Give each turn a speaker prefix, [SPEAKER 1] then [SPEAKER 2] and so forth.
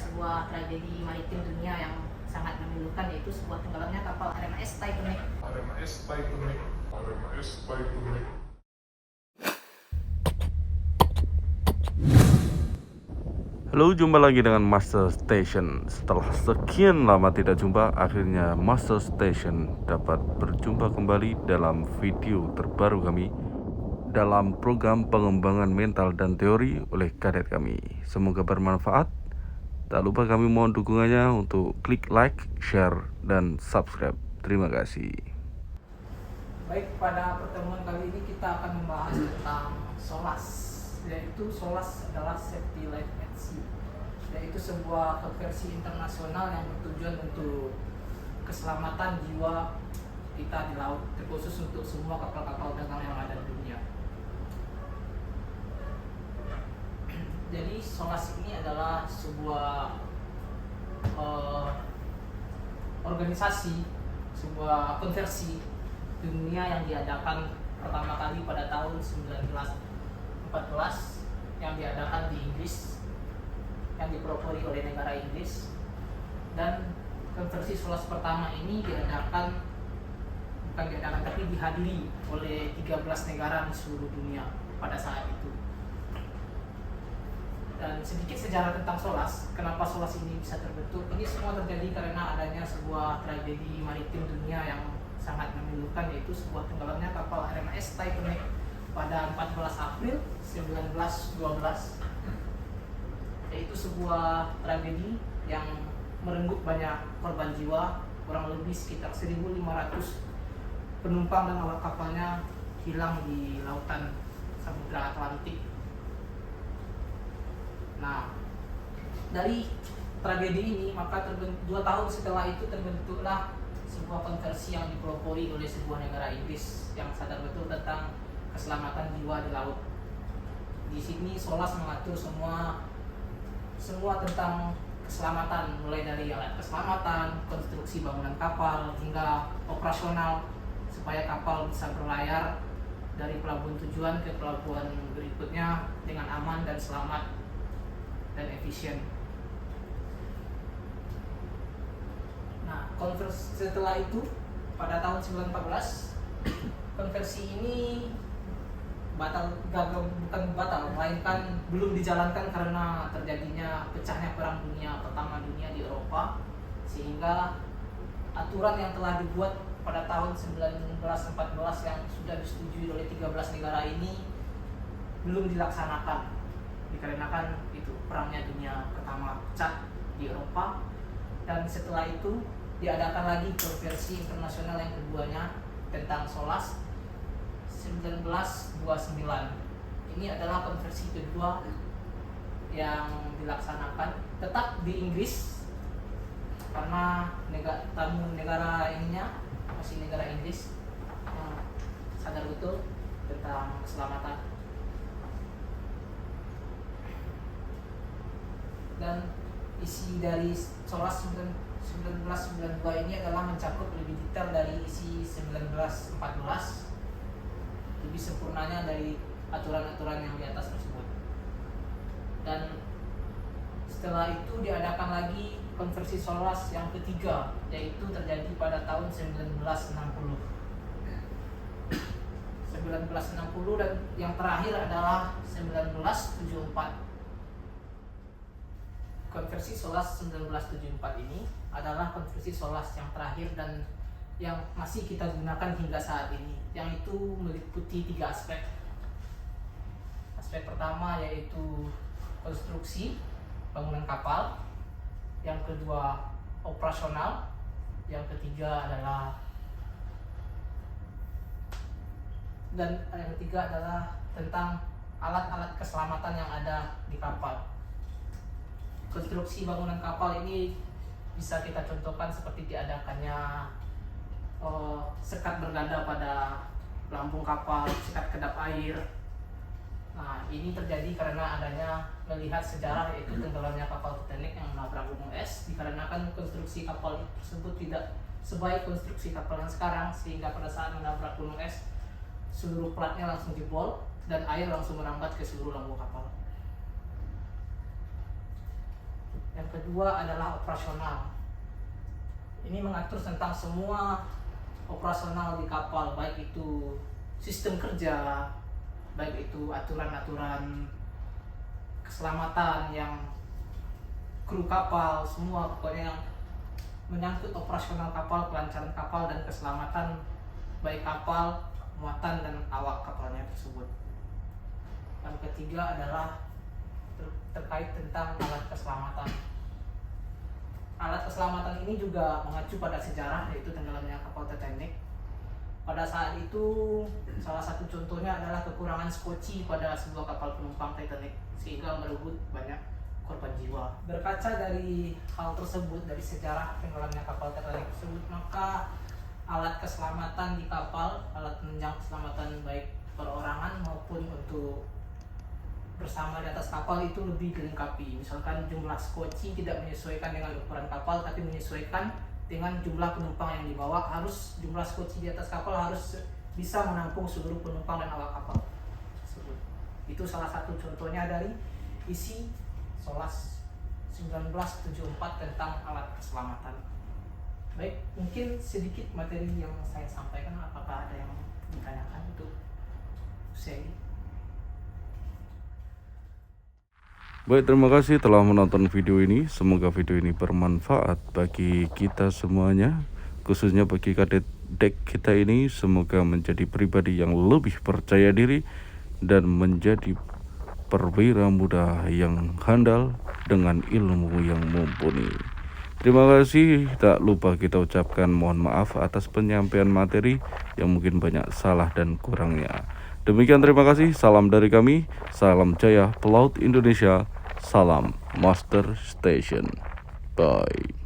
[SPEAKER 1] sebuah tragedi maritim dunia yang sangat memilukan, yaitu sebuah tenggelamnya kapal RMS Titanic.
[SPEAKER 2] Halo, jumpa lagi dengan Master Station. Setelah sekian lama tidak jumpa, akhirnya Master Station dapat berjumpa kembali dalam video terbaru kami dalam program pengembangan mental dan teori oleh kadet kami. Semoga bermanfaat. Tak lupa kami mohon dukungannya untuk klik like, share, dan subscribe. Terima kasih.
[SPEAKER 1] Baik, pada pertemuan kali ini kita akan membahas tentang SOLAS, yaitu SOLAS adalah Safety Life at Sea, yaitu sebuah konvensi internasional yang bertujuan untuk keselamatan jiwa kita di laut, terkhusus untuk semua kapal-kapal dagang yang ada di dunia. Jadi SOLAS ini adalah sebuah organisasi, sebuah konversi dunia yang diadakan pertama kali pada tahun 1914, yang diadakan di Inggris, yang dipropori oleh negara Inggris. Dan konversi SOLAS pertama ini tapi dihadiri oleh 13 negara di seluruh dunia pada saat itu. Dan sedikit sejarah tentang SOLAS, kenapa SOLAS ini bisa terbentuk. Ini semua terjadi karena adanya sebuah tragedi maritim dunia yang sangat memilukan, yaitu sebuah tenggelamnya kapal RMS Titanic pada 14 April 1912. Yaitu sebuah tragedi yang merenggut banyak korban jiwa, kurang lebih sekitar 1.500 penumpang dan awak kapalnya hilang di lautan Samudra Atlantik. Nah, dari tragedi ini maka 2 tahun setelah itu terbentuklah sebuah konversi yang dipelopori oleh sebuah negara Inggris yang sadar betul tentang keselamatan jiwa di laut. Di sini SOLAS mengatur semua tentang keselamatan, mulai dari alat keselamatan, konstruksi bangunan kapal, hingga operasional supaya kapal bisa berlayar dari pelabuhan tujuan ke pelabuhan berikutnya dengan aman dan selamat dan efisien. Nah, setelah itu pada tahun 1914 konversi ini melainkan belum dijalankan karena terjadinya pecahnya Perang Dunia Pertama di Eropa, sehingga aturan yang telah dibuat pada tahun 1914 yang sudah disetujui oleh 13 negara ini belum dilaksanakan dikarenakan itu Perangnya Dunia Pertama pecah di Eropa. Dan setelah itu diadakan lagi konversi internasional yang keduanya tentang SOLAS 1929. Ini adalah konversi kedua yang dilaksanakan, tetap di Inggris karena negara ininya masih negara Inggris yang sadar betul tentang keselamatan. Dan isi dari SOLAS 1992 ini adalah mencakup lebih detail dari isi 1914, lebih sempurnanya dari aturan-aturan yang di atas tersebut. Dan setelah itu diadakan lagi konversi SOLAS yang ketiga, yaitu terjadi pada tahun 1960 dan yang terakhir adalah 1974. Konversi SOLAS 1974 ini adalah konversi SOLAS yang terakhir dan yang masih kita gunakan hingga saat ini, yang itu meliputi 3 aspek. Aspek pertama yaitu konstruksi bangunan kapal, yang kedua operasional, yang ketiga adalah tentang alat-alat keselamatan yang ada di kapal. Konstruksi bangunan kapal ini bisa kita contohkan seperti diadakannya sekat berganda pada lambung kapal, sekat kedap air. Nah, ini terjadi karena adanya melihat sejarah, yaitu tenggelamnya kapal Titanic yang menabrak gunung es, dikarenakan konstruksi kapal tersebut tidak sebaik konstruksi kapal yang sekarang, sehingga pada saat menabrak gunung es seluruh platnya langsung jebol dan air langsung merambat ke seluruh lambung kapal. Yang Yang kedua adalah operasional. Ini mengatur tentang semua operasional di kapal, baik itu sistem kerja, baik itu aturan-aturan keselamatan yang kru kapal, semua pokoknya yang menyangkut operasional kapal, kelancaran kapal dan keselamatan baik kapal, muatan dan awak kapalnya tersebut. Yang ketiga adalah terkait tentang alat keselamatan. Alat keselamatan ini juga mengacu pada sejarah, yaitu tenggelamnya kapal Titanic. Pada saat itu, salah satu contohnya adalah kekurangan skoci pada sebuah kapal penumpang Titanic, sehingga merebut banyak korban jiwa. Berkaca dari hal tersebut, dari sejarah tenggelamnya kapal Titanic tersebut, maka alat keselamatan di kapal, alat penunjang keselamatan baik perorangan maupun untuk bersama di atas kapal itu lebih dilengkapi. Misalkan jumlah skoci tidak menyesuaikan dengan ukuran kapal, tapi menyesuaikan dengan jumlah penumpang yang dibawa. Harus jumlah skoci di atas kapal harus bisa menampung seluruh penumpang dan awak kapal tersebut. Itu salah satu contohnya dari isi SOLAS 1974 tentang alat keselamatan. Baik, mungkin sedikit materi yang saya sampaikan. Apakah ada yang ditanyakan untuk saya?
[SPEAKER 2] Baik, terima kasih telah menonton video ini. Semoga video ini bermanfaat bagi kita semuanya, khususnya bagi kadet dek kita ini. Semoga menjadi pribadi yang lebih percaya diri dan menjadi perwira muda yang handal dengan ilmu yang mumpuni. Terima kasih. Tak lupa kita ucapkan mohon maaf atas penyampaian materi yang mungkin banyak salah dan kurangnya. Demikian, terima kasih. Salam dari kami. Salam jaya pelaut Indonesia. Salam Master Station. Bye.